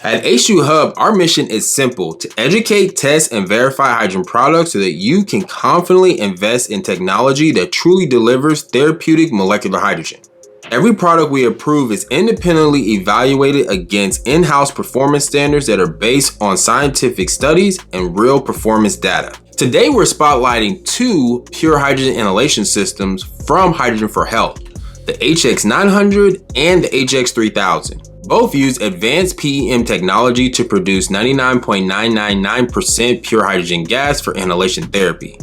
At H2HUBB, our mission is simple: to educate, test, and verify hydrogen products so that you can confidently invest in technology that truly delivers therapeutic molecular hydrogen. Every product we approve is independently evaluated against in-house performance standards that are based on scientific studies and real performance data. Today, we're spotlighting two pure hydrogen inhalation systems from Hydrogen for Health, the HX900 and the HX3000. Both use advanced PEM technology to produce 99.999% pure hydrogen gas for inhalation therapy,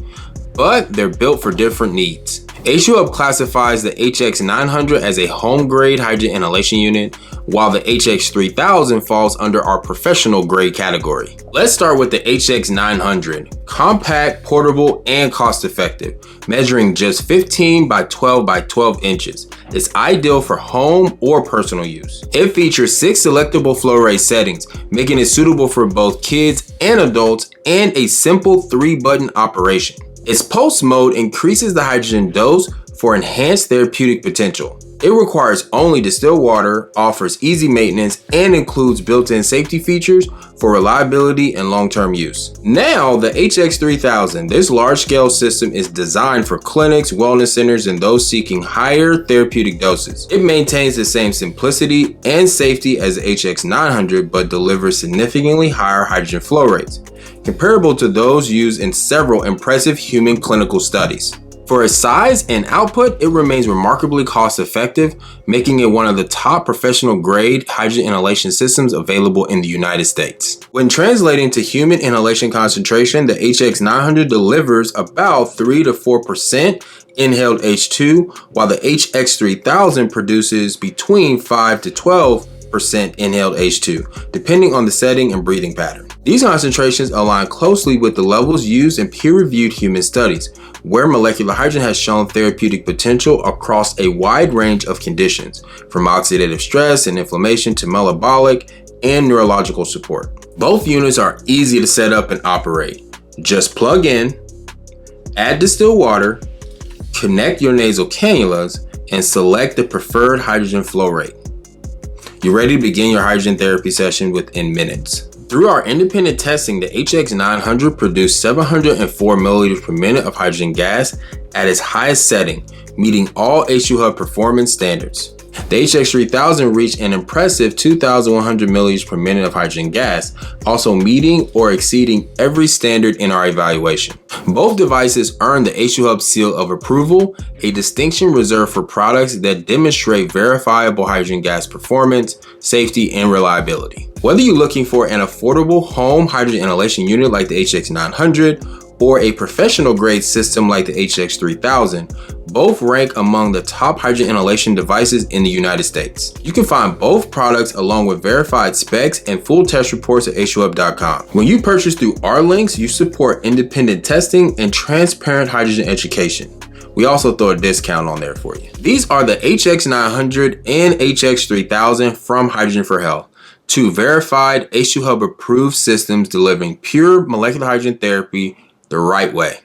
but they're built for different needs. H2HUBB classifies the HX900 as a home-grade hydrogen inhalation unit, while the HX3000 falls under our professional grade category. Let's start with the HX900. Compact, portable, and cost-effective, measuring just 15 by 12 by 12 inches. It's ideal for home or personal use. It features 6 selectable flow rate settings, making it suitable for both kids and adults, and a simple 3-button operation. Its pulse mode increases the hydrogen dose for enhanced therapeutic potential. It requires only distilled water, offers easy maintenance, and includes built-in safety features for reliability and long-term use. Now, the HX3000. This large-scale system is designed for clinics, wellness centers, and those seeking higher therapeutic doses. It maintains the same simplicity and safety as the HX900, but delivers significantly higher hydrogen flow rates, comparable to those used in several impressive human clinical studies. For its size and output, it remains remarkably cost-effective, making it one of the top professional-grade hydrogen inhalation systems available in the United States. When translating to human inhalation concentration, the HX900 delivers about 3 to 4% inhaled H2, while the HX3000 produces between 5 to 12% inhaled H2, depending on the setting and breathing pattern. These concentrations align closely with the levels used in peer-reviewed human studies, where molecular hydrogen has shown therapeutic potential across a wide range of conditions, from oxidative stress and inflammation to metabolic and neurological support. Both units are easy to set up and operate. Just plug in, add distilled water, connect your nasal cannulas, and select the preferred hydrogen flow rate. You're ready to begin your hydrogen therapy session within minutes. Through our independent testing, the HX900 produced 704 milliliters per minute of hydrogen gas at its highest setting, meeting all H2HUBB performance standards. The HX3000 reached an impressive 2,100 milliliters per minute of hydrogen gas, also meeting or exceeding every standard in our evaluation. Both devices earned the H2HUBB Seal of Approval, a distinction reserved for products that demonstrate verifiable hydrogen gas performance, safety, and reliability. Whether you're looking for an affordable home hydrogen inhalation unit like the HX900 or a professional grade system like the HX3000, both rank among the top hydrogen inhalation devices in the United States. You can find both products along with verified specs and full test reports at H2HUBB.com. When you purchase through our links, you support independent testing and transparent hydrogen education. We also throw a discount on there for you. These are the HX900 and HX3000 from Hydrogen for Health, two verified H2HUBB approved systems delivering pure molecular hydrogen therapy the right way.